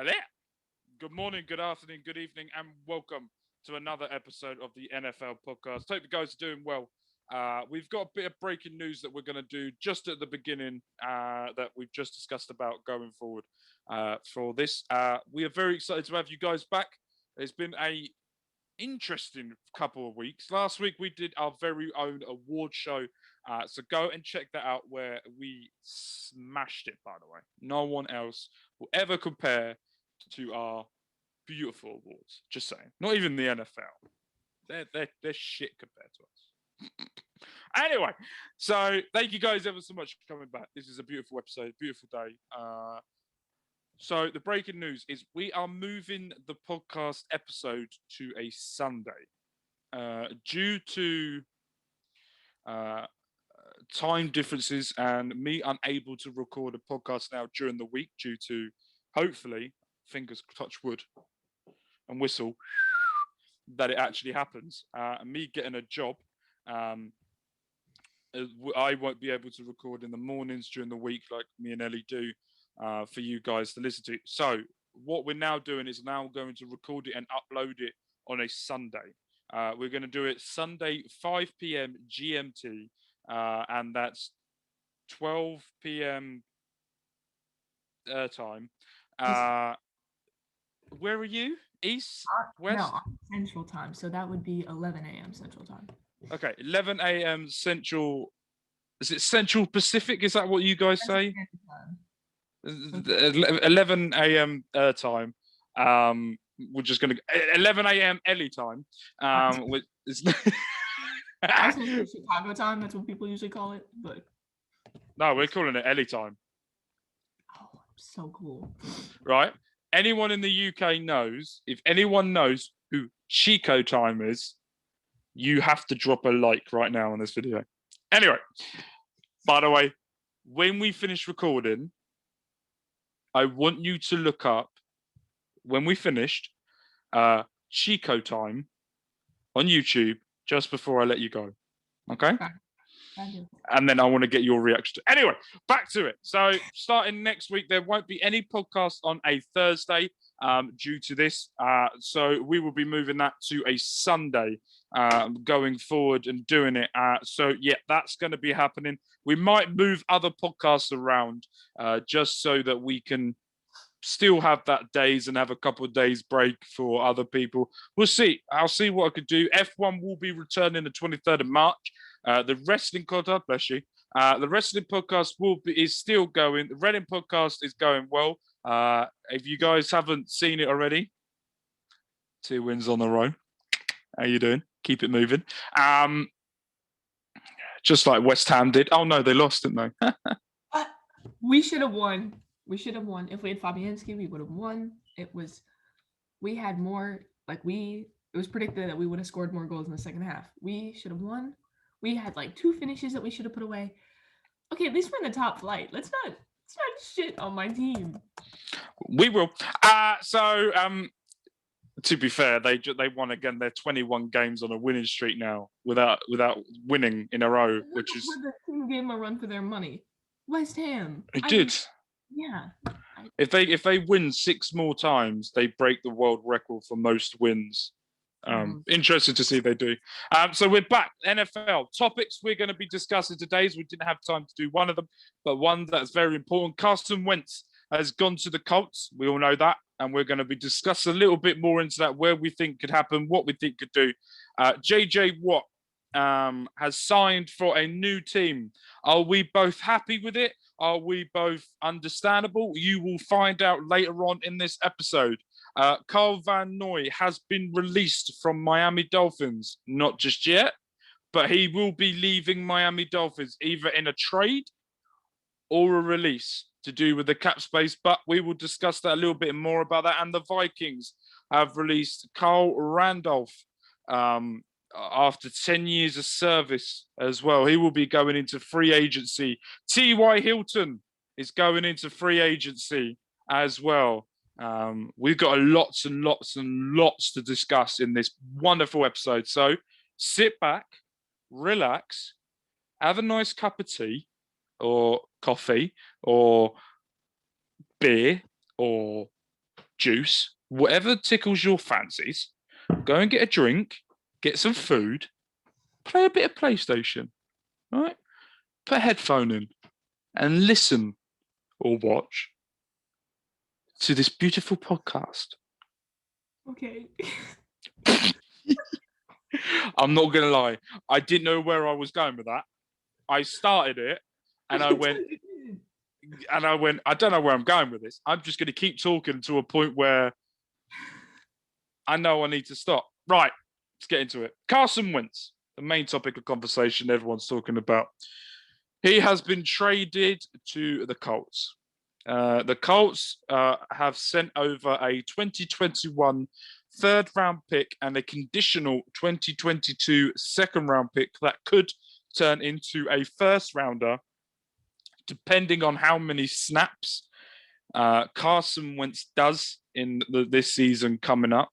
Hello. Good morning, good afternoon, good evening, and welcome to another episode of the NFL podcast. Hope you guys are doing well. We've got a bit of breaking news that we're going to do just at the beginning that we've just discussed about going forward for this. We are very excited to have you guys back. It's been a interesting couple of weeks. Last week we did our very own award show, so go and check that out where we smashed it, by the way. No one else will ever compare to our beautiful awards. Just saying. Not even the NFL. They're shit compared to us. Anyway, so thank you guys ever so much for coming back. This is a beautiful episode, beautiful day. So the breaking news is we are moving the podcast episode to a Sunday due to time differences and me unable to record a podcast now during the week due to, hopefully, fingers touch wood and whistle, that it actually happens. And me getting a job, I won't be able to record in the mornings during the week like me and Ellie do for you guys to listen to. So what we're now doing is now going to record it and upload it on a Sunday. We're going to do it Sunday, 5 p.m. GMT, and that's 12 p.m. time. Where are you? East? West? No, Central time. So that would be 11 a.m. Central time. Okay, 11 a.m. Central. Is it Central Pacific? Is that what you guys say? 11 a.m. time. We're just going to 11 a.m. Ellie time. Which is I was going to say Chicago time. That's what people usually call it. But no, we're calling it Ellie time. Oh, so cool. Right. Anyone in the UK knows, if anyone knows who Chico time is, you have to drop a like right now on this video. Anyway, by the way, when we finish recording, I want you to look up, when we finished, Chico time on YouTube just before I let you go. Okay? And then I want to get your reaction. Anyway, back to it. So starting next week, there won't be any podcast on a Thursday due to this. So we will be moving that to a Sunday going forward and doing it. So yeah, that's going to be happening. We might move other podcasts around just so that we can still have that days and have a couple of days break for other people. We'll see. I'll see what I could do. F1 will be returning the 23rd of March. The wrestling podcast, bless you. The wrestling podcast is still going. The Reading podcast is going well. If you guys haven't seen it already, 2 wins on the row. How you doing? Keep it moving. Just like West Ham did. Oh no, they lost, didn't they? We should have won. We should have won. If we had Fabianski, we would have won. We had more, it was predicted that we would have scored more goals in the second half. We should have won. We had 2 finishes that we should have put away. Okay, at least we're in the top flight. Let's not shit on my team. We will. To be fair, they won again. They're 21 games on a winning streak now without winning in a row, which is. The team gave them a run for their money. West Ham. It did. Yeah. If they win 6 more times, they break the world record for most wins. Interested to see if they do. So we're back. NFL topics we're going to be discussing today. We didn't have time to do one of them, but one that's very important. CARSON WENTZ has gone to the Colts. We all know that, and we're going to be discussing a little bit more into that, where we think could happen, what we think could do. JJ Watt has signed for a new team. Are we both happy with it? Are we both understandable? You will find out later on in this episode. Carl Van Noy has been released from Miami Dolphins. Not just yet, but he will be leaving Miami Dolphins either in a trade or a release to do with the cap space. But we will discuss that a little bit more about that. And the Vikings have released Carl Randolph after 10 years of service as well. He will be going into free agency. T.Y. Hilton is going into free agency as well. We've got lots and lots and lots to discuss in this wonderful episode. So sit back, relax, have a nice cup of tea or coffee or beer or juice, whatever tickles your fancies. Go and get a drink, get some food, play a bit of PlayStation, right? Put a headphone in and listen or watch to this beautiful podcast. Okay. I'm not going to lie. I didn't know where I was going with that. I started it and I went, I don't know where I'm going with this. I'm just going to keep talking to a point where I know I need to stop. Right, let's get into it. Carson Wentz, the main topic of conversation everyone's talking about. He has been traded to the Colts. The Colts have sent over a 2021 third-round pick and a conditional 2022 second-round pick that could turn into a first-rounder, depending on how many snaps Carson Wentz does in this season coming up.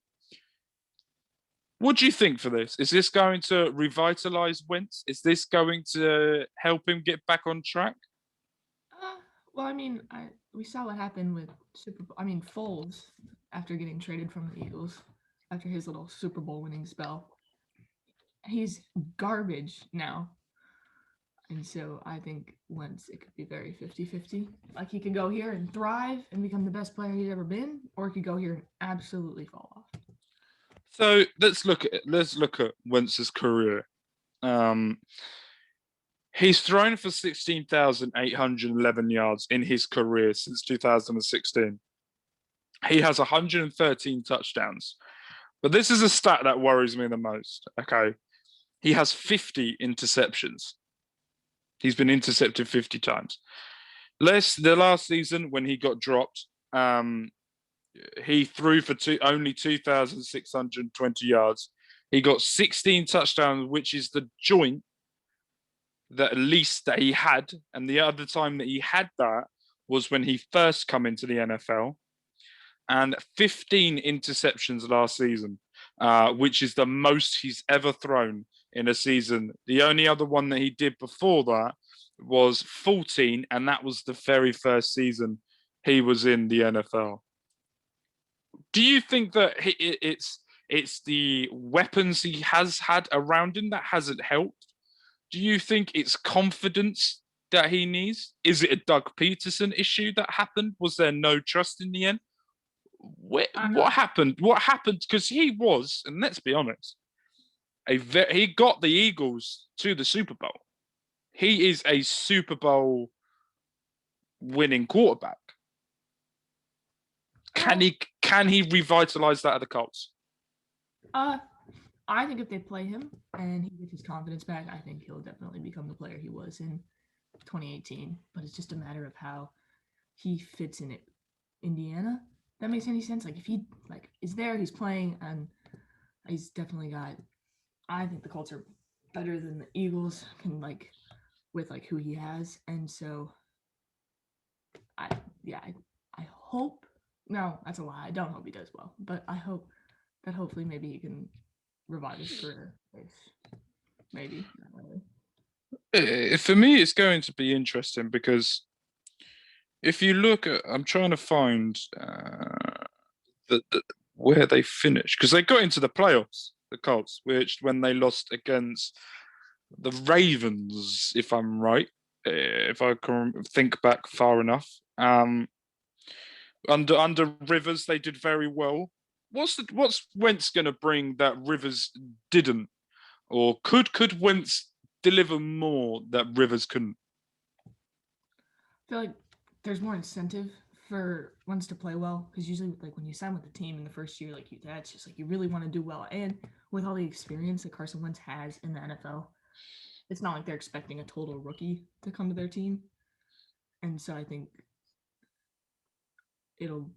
What do you think for this? Is this going to revitalize Wentz? Is this going to help him get back on track? Well, I mean, we saw what happened with Foles after getting traded from the Eagles after his little Super Bowl winning spell. He's garbage now. And so I think Wentz, it could be very 50-50. Like, he could go here and thrive and become the best player he's ever been, or he could go here and absolutely fall off. So let's look at Wentz's career. He's thrown for 16,811 yards in his career since 2016. He has 113 touchdowns. But this is a stat that worries me the most. Okay. He has 50 interceptions. He's been intercepted 50 times. The last season when he got dropped, he threw for only 2,620 yards. He got 16 touchdowns, which is the joint that least that he had. And the other time that he had that was when he first come into the NFL. And 15 interceptions last season, which is the most he's ever thrown in a season. The only other one that he did before that was 14, and that was the very first season he was in the NFL. Do you think that it's the weapons he has had around him that hasn't helped? Do you think it's confidence that he needs? Is it a Doug Peterson issue that happened? Was there no trust in the end? What happened? What happened? Because he was, and let's be honest, he got the Eagles to the Super Bowl. He is a Super Bowl winning quarterback. Can he revitalize that at the Colts? I think if they play him and he gets his confidence back, I think he'll definitely become the player he was in 2018. But it's just a matter of how he fits in it. Indiana, that makes any sense? Like, if he is there, he's playing, and he's definitely got. I think the Colts are better than the Eagles with who he has, and so I hope. No, that's a lie. I don't hope he does well, but I hope that hopefully maybe he can revive his career. Maybe. Not really. For me, it's going to be interesting because if you look at, I'm trying to find where they finished, because they got into the playoffs, the Colts, which when they lost against the Ravens, if I'm right, if I can think back far enough. Under Rivers, they did very well. What's Wentz going to bring that Rivers didn't, or could Wentz deliver more that Rivers couldn't? I feel like there's more incentive for Wentz to play well, because usually when you sign with the team in the first year, that's just you really want to do well, and with all the experience that Carson Wentz has in the NFL, it's not like they're expecting a total rookie to come to their team, and so I think it'll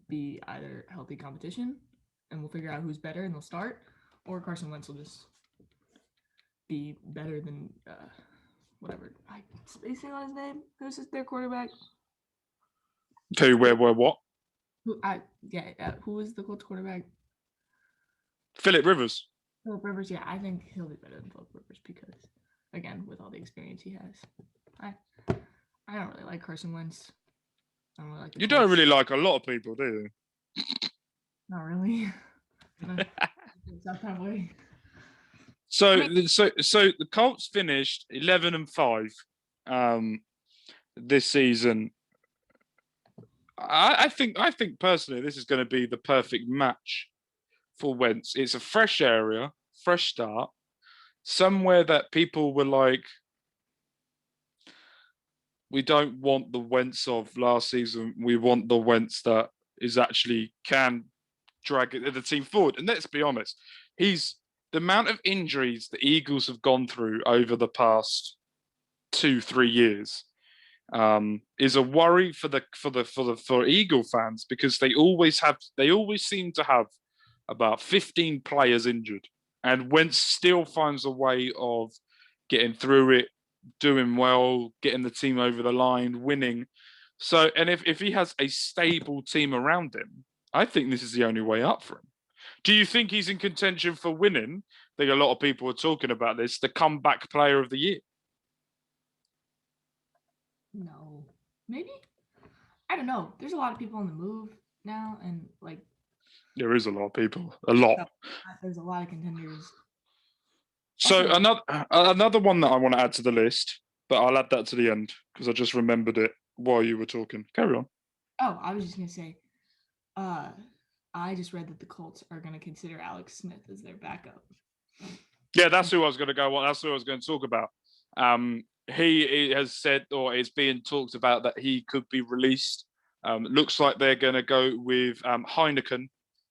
be either healthy competition and we'll figure out who's better and they'll start, or Carson Wentz will just be better than whatever. I'm spacing on his name. Who's their quarterback? Who, where, what? Who is the Colts quarterback? Philip Rivers. Philip Rivers, yeah, I think he'll be better than Philip Rivers because, again, with all the experience he has. I don't really like Carson Wentz. I don't really like you don't really like a lot of people, do you? Not really. It's not that way. So, I mean, so the Colts finished 11-5 this season. I think personally this is going to be the perfect match for Wentz. It's a fresh area, fresh start, somewhere that people were like, we don't want the Wentz of last season. We want the Wentz that is actually can drag the team forward. And let's be honest, he's the amount of injuries the Eagles have gone through over the past 2-3 years is a worry for Eagle fans, because they always seem to have about 15 players injured, and Wentz still finds a way of getting through it, doing well, getting the team over the line, winning. So, and if he has a stable team around him, I think this is the only way up for him. Do you think he's in contention for winning? I think a lot of people are talking about this, the comeback player of the year. no. Maybe? I don't know. There's a lot of people on the move now, and like There is a lot of people, a lot. There's a lot of contenders. So another one that I want to add to the list, but I'll add that to the end because I just remembered it while you were talking. Carry on. Oh, I was just gonna say, I just read that the Colts are gonna consider Alex Smith as their backup. Yeah, that's who I was going to go on. That's who I was going to talk about. He has said, or it's being talked about, that he could be released. Looks like they're going to go with Heineken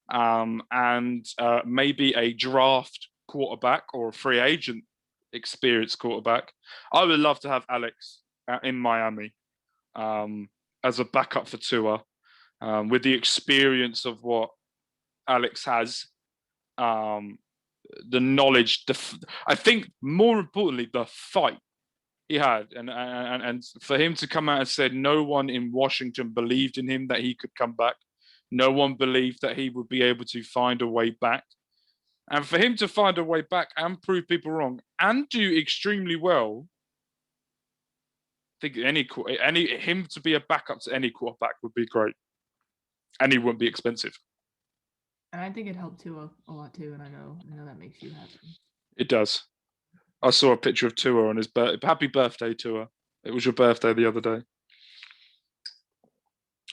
and maybe a draft quarterback or a free agent experienced quarterback. I would love to have Alex in Miami as a backup for Tua, with the experience of what Alex has. The knowledge, I think more importantly, the fight he had, and for him to come out and say no one in Washington believed in him that he could come back. No one believed that he would be able to find a way back. And for him to find a way back and prove people wrong and do extremely well, I think him to be a backup to any quarterback would be great. And he wouldn't be expensive. And I think it helped Tua a lot too, and I know that makes you happy. It does. I saw a picture of Tua on his birthday. Happy birthday, Tua. It was your birthday the other day.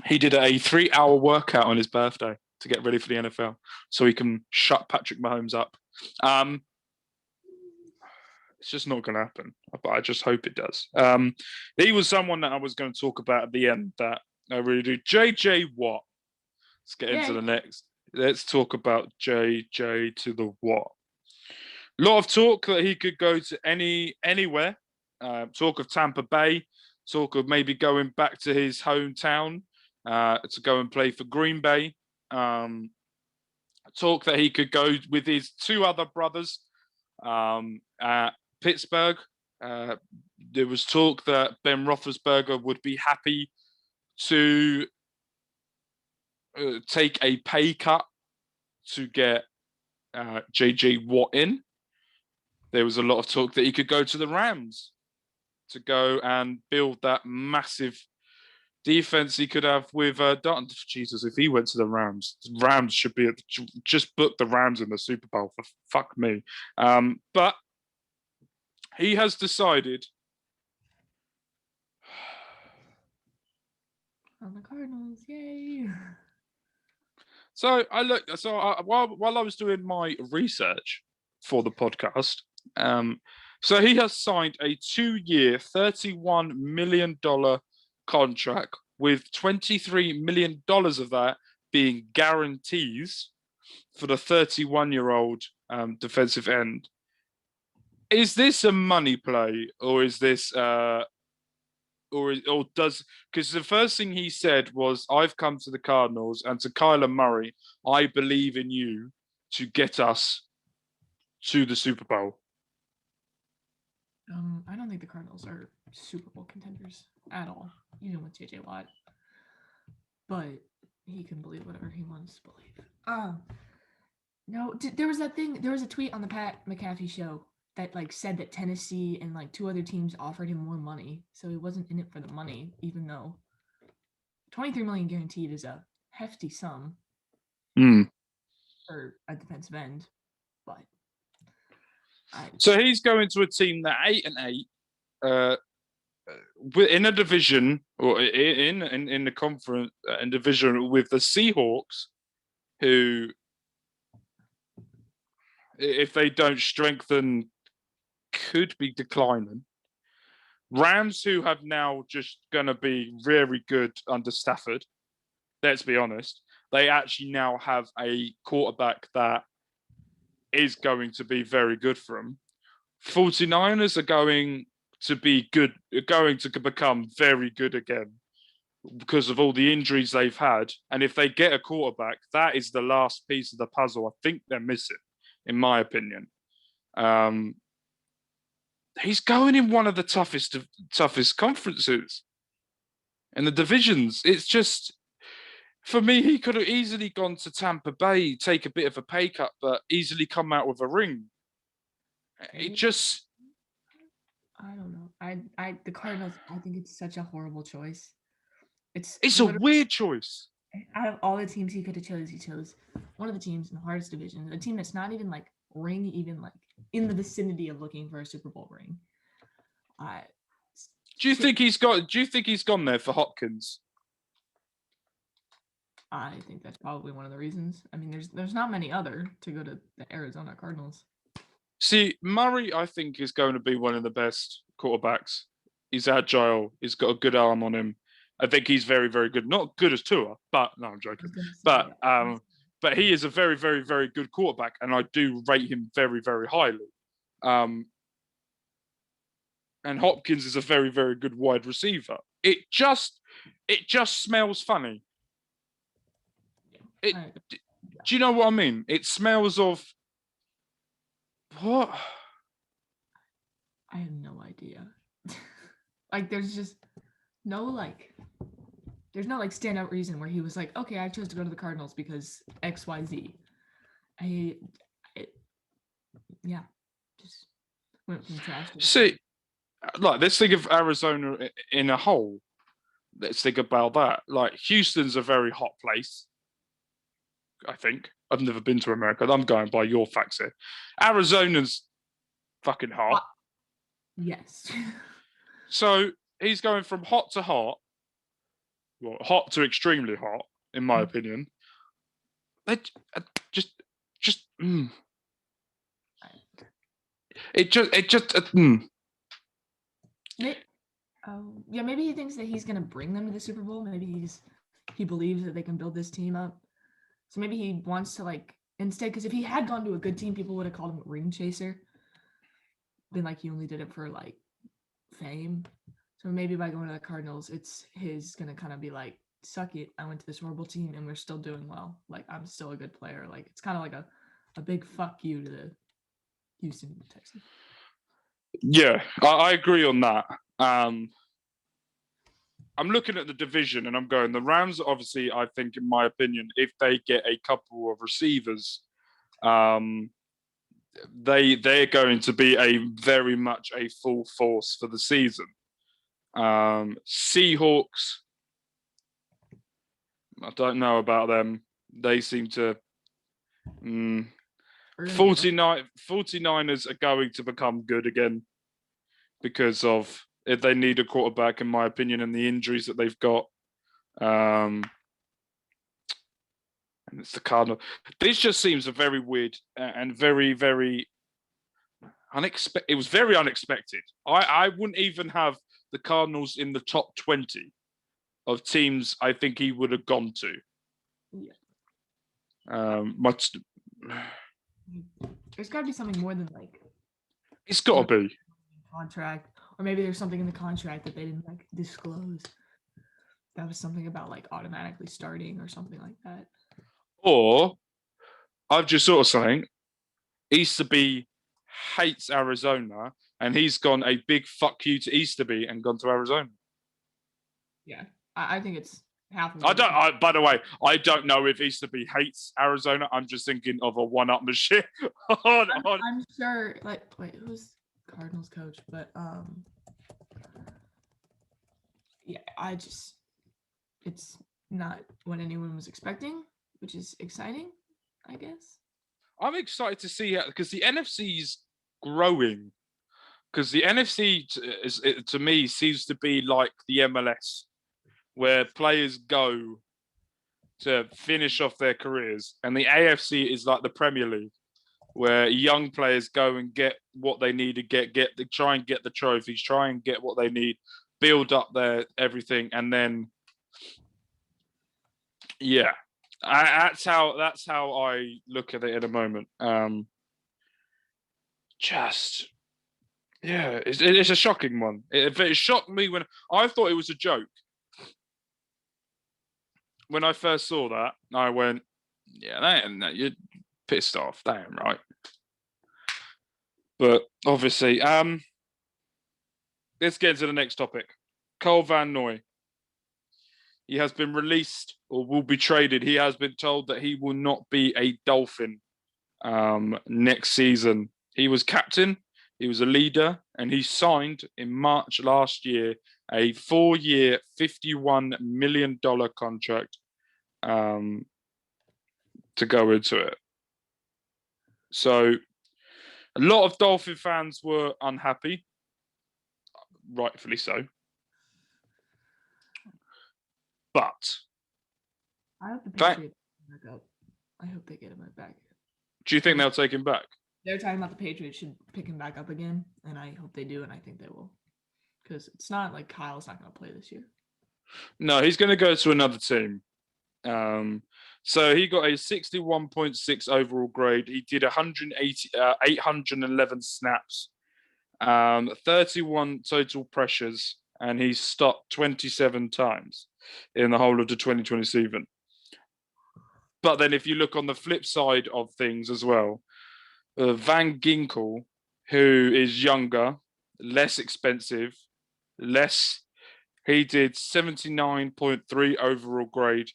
He did a 3-hour workout on his birthday to get ready for the NFL so he can shut Patrick Mahomes up. It's just not going to happen, but I just hope it does. He was someone that I was going to talk about at the end that I really do. JJ Watt. Let's get into the next. Let's talk about JJ to the Watt. A lot of talk that he could go to anywhere. Talk of Tampa Bay. Talk of maybe going back to his hometown to go and play for Green Bay. Talk that he could go with his two other brothers at Pittsburgh. There was talk that Ben Roethlisberger would be happy to take a pay cut to get JJ Watt in. There was a lot of talk that he could go to the Rams to go and build that massive defense he could have with Dalton. Jesus, if he went to the Rams should be just book the Rams in the Super Bowl for fuck me. But he has decided on the Cardinals, yay! So I looked. So while I was doing my research for the podcast, so he has signed a 2-year, $31 million contract with $23 million of that being guarantees for the 31-year-old defensive end. Is this a money play, or is this or does, because the first thing he said was, I've come to the Cardinals and to Kyler Murray, I believe in you to get us to the Super Bowl. I don't think the Cardinals are Super Bowl contenders at all, even with JJ Watt. But he can believe whatever he wants to believe. No, there was that thing. There was a tweet on the Pat McAfee show that like said that Tennessee and like 2 other teams offered him more money, so he wasn't in it for the money, even though $23 million guaranteed is a hefty sum. or a defensive end, but so he's going to a team that 8-8, in a division or in the conference and division with the Seahawks, who, if they don't strengthen, could be declining. Rams, who have now just going to be very good under Stafford. Let's be honest. They actually now have a quarterback that is going to be very good for them. 49ers are going to become very good again because of all the injuries they've had. And if they get a quarterback, that is the last piece of the puzzle I think they're missing, in my opinion. He's going in one of the toughest conferences in the divisions. It's just, for me, he could have easily gone to Tampa Bay, take a bit of a pay cut, but easily come out with a ring. It just, I don't know. The Cardinals, I think it's such a horrible choice. It's a weird choice. Out of all the teams he could have chose, he chose one of the teams in the hardest division, a team that's not even like even like in the vicinity of looking for a Super Bowl ring. Do you think he's gone there for Hopkins? I think that's probably one of the reasons. I mean, there's not many other to go to the Arizona Cardinals. See, Murray, I think, is going to be one of the best quarterbacks. He's agile. He's got a good arm on him. I think he's very, very good. Not good as Tua, but no, I'm joking. But he is a very, very, very good quarterback, and I do rate him very, very highly. And Hopkins is a very, very good wide receiver. It just smells funny. Do you know what I mean? It smells of what? I have no idea. Like, there's just no there's no standout reason where he was like, okay, I chose to go to the Cardinals because X, Y, Z. Just went from trash to see. Like, let's think of Arizona in a whole. Let's think about that. Like, Houston's a very hot place. I think. I've never been to America. I'm going by your facts here. Arizona's fucking hot. Yes. So he's going from hot to hot. Well, hot to extremely hot, in my opinion. They just. Maybe he thinks that he's gonna bring them to the Super Bowl. Maybe he believes that they can build this team up. So maybe he wants to instead, because if he had gone to a good team, people would have called him a ring chaser. Been like he only did it for fame. So maybe by going to the Cardinals, he's gonna kind of be like, suck it. I went to this horrible team and we're still doing well. Like, I'm still a good player. Like, it's kind of like a big fuck you to the Houston Texans. Yeah, I agree on that. I'm looking at the division and I'm going, the Rams, obviously, I think, in my opinion, if they get a couple of receivers, they're going to be very much a full force for the season. Seahawks, I don't know about them. They seem to... 49ers are going to become good again because of if they need a quarterback, in my opinion, and the injuries that they've got. And it's the Cardinals. This just seems a very weird and very, very unexpected. It was very unexpected. I wouldn't even have the Cardinals in the top 20 of teams I think he would have gone to. Yeah. There's got to be something more than it's got to be contract, or maybe there's something in the contract that they didn't disclose. That was something about automatically starting or something like that. Or I've just thought of something. Easterby hates Arizona, and he's gone a big fuck you to Easterby and gone to Arizona. Yeah, I think it's half of it. By the way, I don't know if Easterby hates Arizona. I'm just thinking of a one-upmanship. I'm sure. Wait, who's Cardinals coach? But yeah, it's not what anyone was expecting. which is exciting, I guess. I'm excited to see it because the NFC's growing. Because the NFC to me seems to be like the MLS, where players go to finish off their careers, and the AFC is like the Premier League, where young players go and get what they need to try and get the trophies, try and get what they need, build up their everything, and then that's how I look at it at the moment. It's a shocking one. It shocked me when I thought it was a joke. When I first saw that, I went, "Yeah, you're pissed off. That ain't right." But obviously, let's get into the next topic. Cole Van Noy. He has been released or will be traded. He has been told that he will not be a Dolphin next season. He was captain, he was a leader, and he signed in March last year a 4-year, $51 million contract to go into it. So a lot of Dolphin fans were unhappy, rightfully so. But I hope the Patriots back up. I hope they get him back. Do you think they'll take him back? They're talking about the Patriots should pick him back up again, and I hope they do, and I think they will. Because it's not like Kyle's not going to play this year. No, he's going to go to another team. So he got a 61.6 overall grade. He did 811 snaps, 31 total pressures, and he stopped 27 times in the whole of the 2020 season. But then if you look on the flip side of things as well, Van Ginkel, who is younger, less expensive, he did 79.3 overall grade,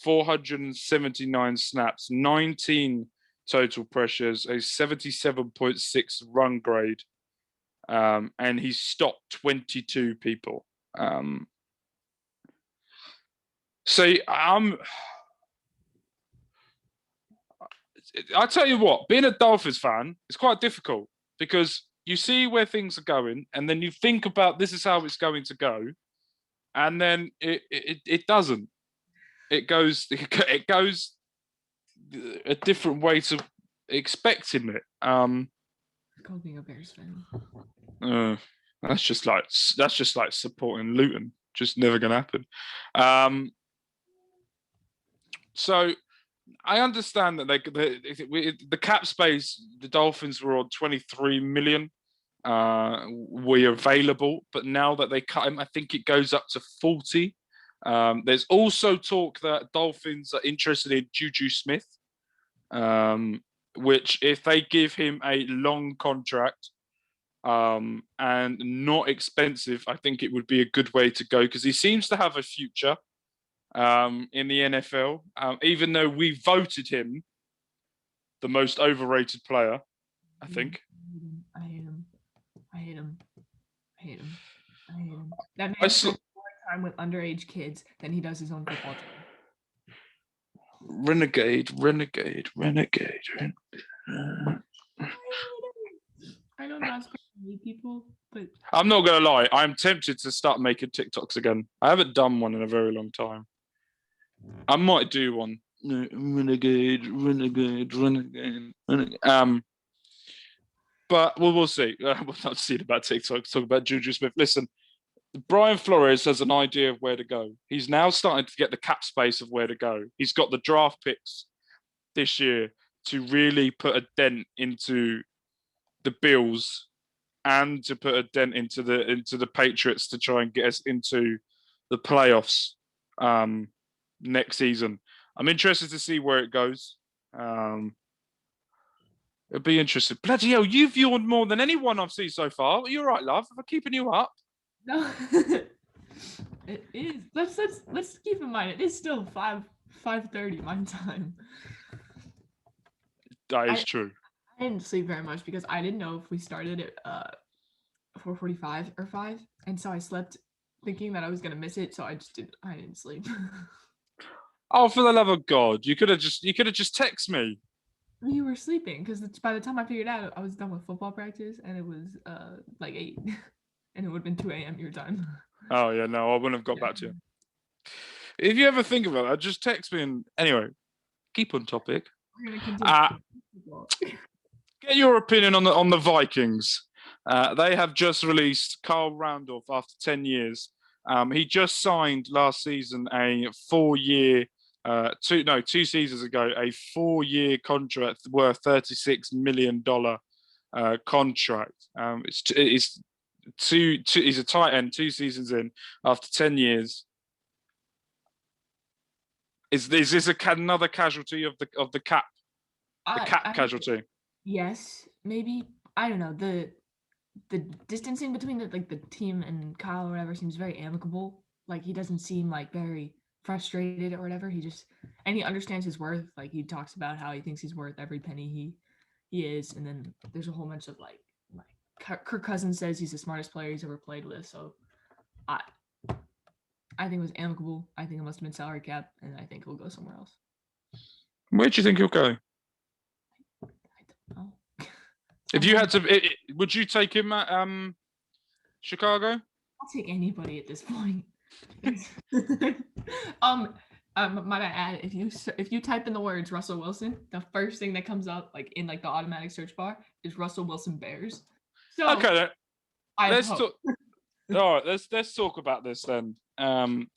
479 snaps, 19 total pressures, a 77.6 run grade, and he stopped 22 people. I tell you what, being a Dolphins fan is quite difficult because you see where things are going, and then you think about this is how it's going to go, and then it doesn't. It goes a different way to expecting it. Called being a Bears fan. That's just like supporting Luton. Just never gonna happen. So I understand that the cap space, the Dolphins were on 23 million. Were available, but now that they cut him, I think it goes up to 40. There's also talk that Dolphins are interested in Juju Smith, which if they give him a long contract and not expensive, I think it would be a good way to go because he seems to have a future in the NFL, even though we voted him the most overrated player, I think. I hate him. That man spends more time with underage kids than he does his own football team. Renegade. I know not supposed to hate people, but I'm not gonna lie. I'm tempted to start making TikToks again. I haven't done one in a very long time. I might do one. Renegade. But we'll see. We'll not see about TikTok. Talk about Juju Smith. Listen, Brian Flores has an idea of where to go. He's now starting to get the cap space of where to go. He's got the draft picks this year to really put a dent into the Bills and to put a dent into the Patriots to try and get us into the playoffs next season. I'm interested to see where it goes. It'll be interesting. Bloody hell, you've yawned more than anyone I've seen so far. Are you all right, love? Am I keeping you up? No, it is. Let's keep in mind it is still 5:30 my time. That is true. I didn't sleep very much because I didn't know if we started at 4:45 or 5, and so I slept thinking that I was gonna miss it, so I didn't sleep. Oh, for the love of God! You could have just text me. You were sleeping because by the time I figured out, I was done with football practice, and it was like 8, and it would have been 2 a.m. your time. Oh yeah, no, I wouldn't have got back to you. If you ever think about that, just text me. And anyway, keep on topic. We're gonna continue. Get your opinion on the Vikings. They have just released Carl Randolph after 10 years. He just signed last season a 4-year, 2 seasons ago, a 4-year contract worth $36 million contract. He's a tight end 2 seasons in after 10 years. Is this another casualty of the cap? The cap casualty. Yes, maybe. I don't know. The distancing between the team and Kyle or whatever seems very amicable. Like he doesn't seem like very frustrated or whatever. He understands his worth. Like he talks about how he thinks he's worth every penny he is. And then there's a whole bunch of like Kirk Cousins says he's the smartest player he's ever played with. So I think it was amicable. I think it must have been salary cap, and I think he'll go somewhere else. Where do you think he'll go? I don't know. If you had to, would you take him at Chicago? I'll take anybody at this point. Might I add, if you type in the words Russell Wilson, the first thing that comes up like in like the automatic search bar is Russell Wilson Bears. So okay, then. Let's talk. All right, let's talk about this then. The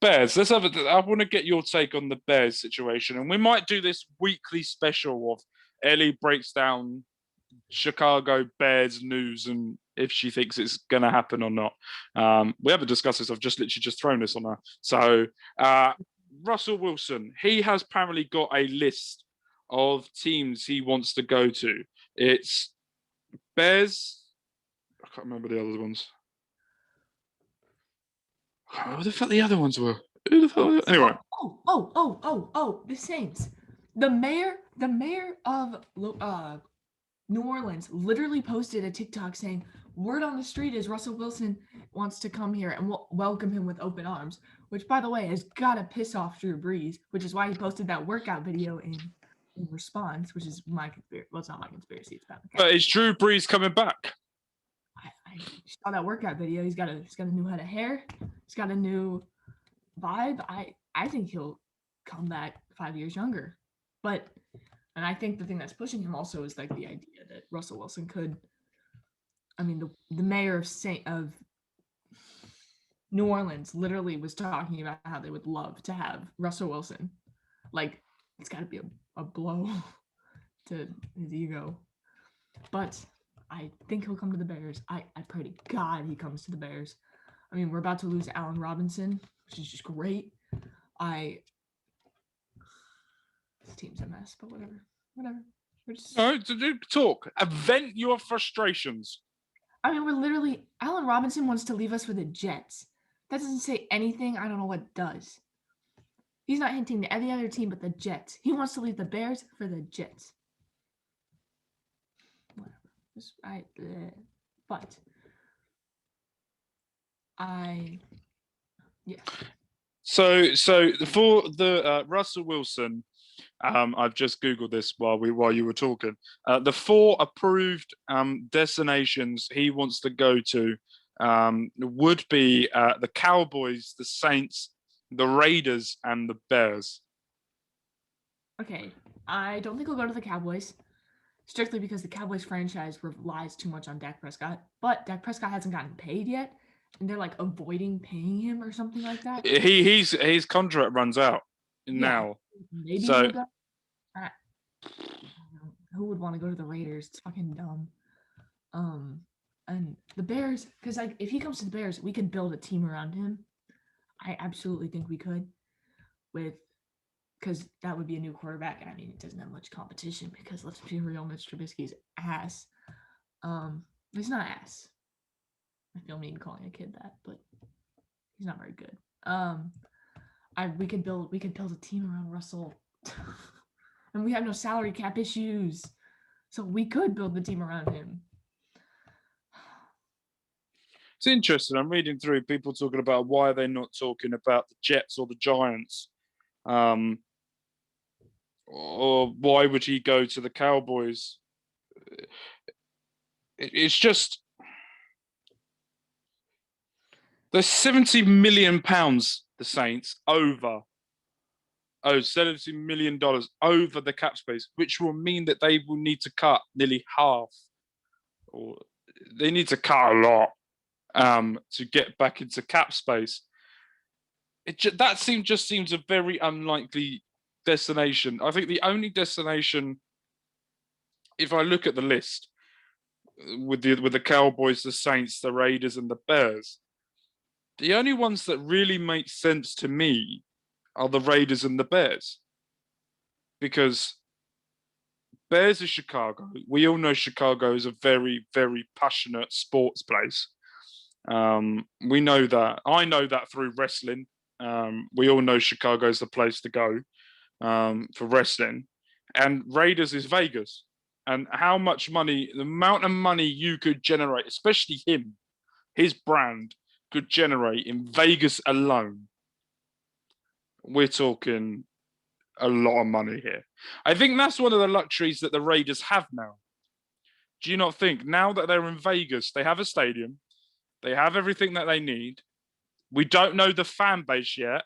Bears. I want to get your take on the Bears situation, and we might do this weekly special of Ellie breaks down Chicago Bears news and if she thinks it's going to happen or not. We haven't discussed this. I've literally just thrown this on her. So Russell Wilson, he has apparently got a list of teams he wants to go to. It's Bears. I can't remember the other ones. Who the fuck the other ones were? Who the fuck? Anyway. The Saints. The mayor of New Orleans literally posted a TikTok saying, "Word on the street is Russell Wilson wants to come here and we'll welcome him with open arms." Which, by the way, has gotta piss off Drew Brees, which is why he posted that workout video in response, which is my conspiracy. Well, it's not my conspiracy. It's about. But is Drew Brees coming back? I saw that workout video. He's got a new head of hair. He's got a new vibe. I think he'll come back 5 years younger. And I think the thing that's pushing him also is like the idea that Russell Wilson could. I mean, the mayor of New Orleans literally was talking about how they would love to have Russell Wilson. Like, it's got to be a blow to his ego. But I think he'll come to the Bears. I pray to God he comes to the Bears. I mean, we're about to lose Allen Robinson, which is just great. This team's a mess, but whatever. We're just... No, talk. Vent your frustrations. I mean, we're literally... Allen Robinson wants to leave us for the Jets. That doesn't say anything. I don't know what does. He's not hinting to any other team but the Jets. He wants to leave the Bears for the Jets. So for the Russell Wilson, I've just Googled this while you were talking. The 4 approved destinations he wants to go to would be the Cowboys, the Saints, the Raiders, and the Bears. Okay, I don't think he'll go to the Cowboys, strictly because the Cowboys franchise relies too much on Dak Prescott. But Dak Prescott hasn't gotten paid yet, and they're like avoiding paying him or something like that. His contract runs out now. Maybe he'll go. Who would want to go to the Raiders? It's fucking dumb. And the Bears, because like if he comes to the Bears, we could build a team around him. I absolutely think we could, because that would be a new quarterback, and I mean it doesn't have much competition because let's be real, Mitch Trubisky's ass. He's not ass. I feel mean calling a kid that, but he's not very good. We could build a team around Russell, and we have no salary cap issues, so we could build the team around him. It's interesting. I'm reading through people talking about why they're not talking about the Jets or the Giants. Or why would he go to the Cowboys? It's just there's £70 million the Saints over. Oh, $70 million over the cap space, which will mean that they will need to cut nearly half, or they need to cut a lot to get back into cap space. That seems a very unlikely destination. I think the only destination, if I look at the list, with the Cowboys, the Saints, the Raiders, and the Bears, the only ones that really make sense to me are the Raiders and the Bears, because Bears is Chicago. We all know Chicago is a very, very passionate sports place. We know that. I know that through wrestling. We all know Chicago is the place to go for wrestling. And Raiders is Vegas. And how much money, the amount of money you could generate, especially him, his brand, could generate in Vegas alone. We're talking a lot of money here. I think that's one of the luxuries that the Raiders have now. Do you not think? Now that they're in Vegas, they have a stadium, they have everything that they need. We don't know the fan base yet,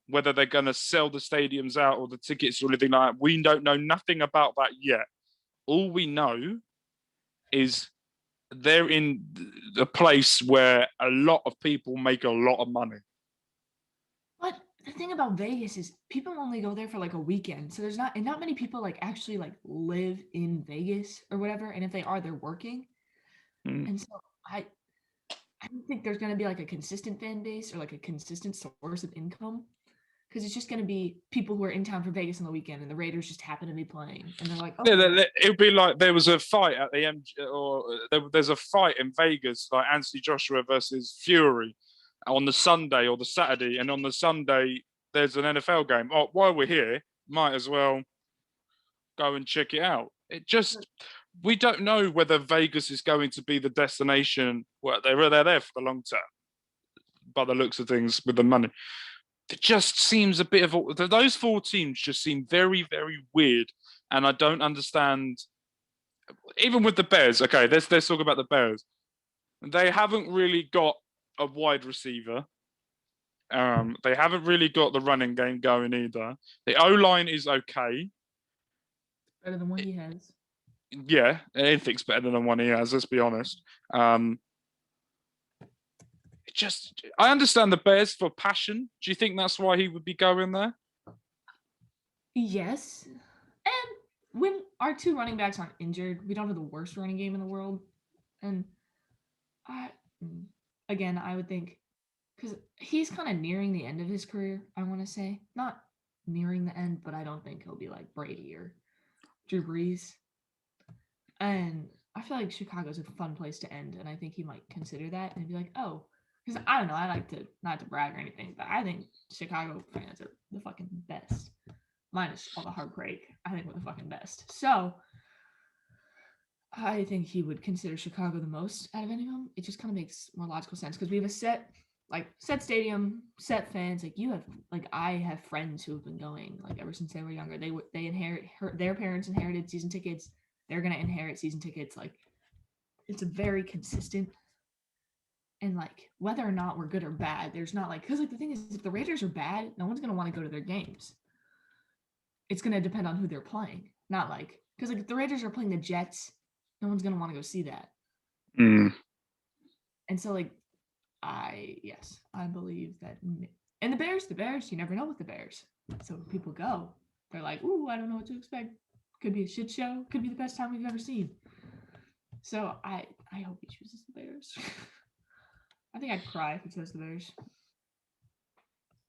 whether they're going to sell the stadiums out or the tickets or anything like that. We don't know nothing about that yet. All we know is they're in a place where a lot of people make a lot of money. But the thing about Vegas is people only go there for like a weekend. So there's not many people like actually like live in Vegas or whatever. And if they are, they're working. And so I don't think there's going to be like a consistent fan base or like a consistent source of income, because it's just going to be people who are in town for Vegas on the weekend and the Raiders just happen to be playing. And they're like, oh, yeah, it would be like there was a fight at the there's a fight in Vegas, like Anthony Joshua versus Fury on the Sunday or the Saturday. And on the Sunday, there's an NFL game. Oh, while we're here, might as well go and check it out. We don't know whether Vegas is going to be the destination. Well, they're there for the long term, by the looks of things, with the money. It just seems a bit of those four teams just seem very, very weird, and I don't understand. Even with the Bears, okay, let's talk about the Bears. They haven't really got a wide receiver. They haven't really got the running game going either. The O-line is okay. Better than what he has. Yeah, anything's better than the one he has, let's be honest. I understand the Bears for passion. Do you think that's why he would be going there? Yes. And when our two running backs aren't injured, we don't have the worst running game in the world. And I would think, because he's kind of nearing the end of his career, I want to say. Not nearing the end, but I don't think he'll be like Brady or Drew Brees. And I feel like Chicago's a fun place to end, and I think he might consider that and be like, oh, because I don't know, I like to, not to brag or anything, but I think Chicago fans are the fucking best. Minus all the heartbreak, I think we're the fucking best. So I think he would consider Chicago the most out of any of them. It just kind of makes more logical sense because we have a set stadium, set fans. I have friends who have been going like ever since they were younger. They inherit their parents inherited season tickets. They're gonna inherit season tickets. Like, it's a very consistent. And like, whether or not we're good or bad, there's not like, because like the thing is, if the Raiders are bad, no one's gonna want to go to their games. It's gonna depend on who they're playing, not like, because like if the Raiders are playing the Jets, no one's gonna want to go see that. And so like, I believe that. And the Bears, you never know with the Bears. So when people go, they're like, ooh, I don't know what to expect. Could be a shit show. Could be the best time we've ever seen. So I hope he chooses the Bears. I think I'd cry if he chose the Bears.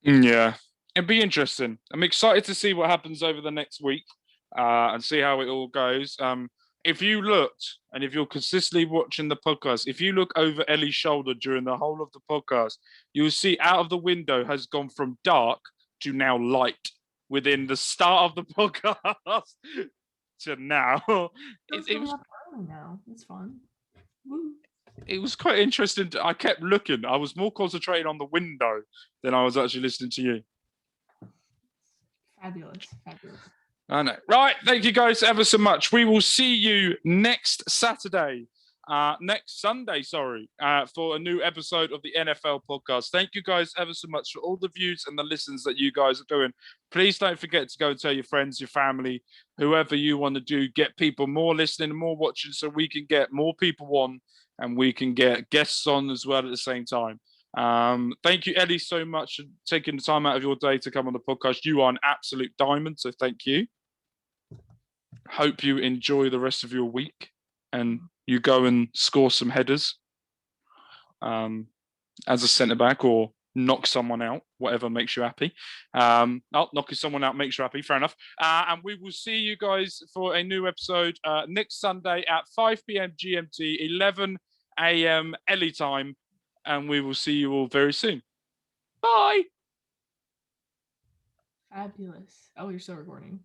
Yeah, it'd be interesting. I'm excited to see what happens over the next week and see how it all goes. If you looked, and if you're consistently watching the podcast, if you look over Ellie's shoulder during the whole of the podcast, you'll see out of the window has gone from dark to now light within the start of the podcast to now. It was now. It's fun. Woo. it was quite interesting. I kept looking. I was more concentrating on the window than I was actually listening to you. Fabulous. Fabulous. I know. Right. Thank you guys ever so much. We will see you next Sunday, for a new episode of the NFL podcast. Thank you guys ever so much for all the views and the listens that you guys are doing. Please don't forget to go and tell your friends, your family, whoever you want to do, get people more listening and more watching so we can get more people on and we can get guests on as well at the same time. Thank you, Ellie, so much for taking the time out of your day to come on the podcast. You are an absolute diamond, so thank you. Hope you enjoy the rest of your week and you go and score some headers as a centre back or knock someone out, whatever makes you happy. Knocking someone out makes you happy, fair enough. And we will see you guys for a new episode next Sunday at 5 p.m. GMT, 11 a.m. Ellie time. And we will see you all very soon. Bye. Fabulous. Oh, you're still recording.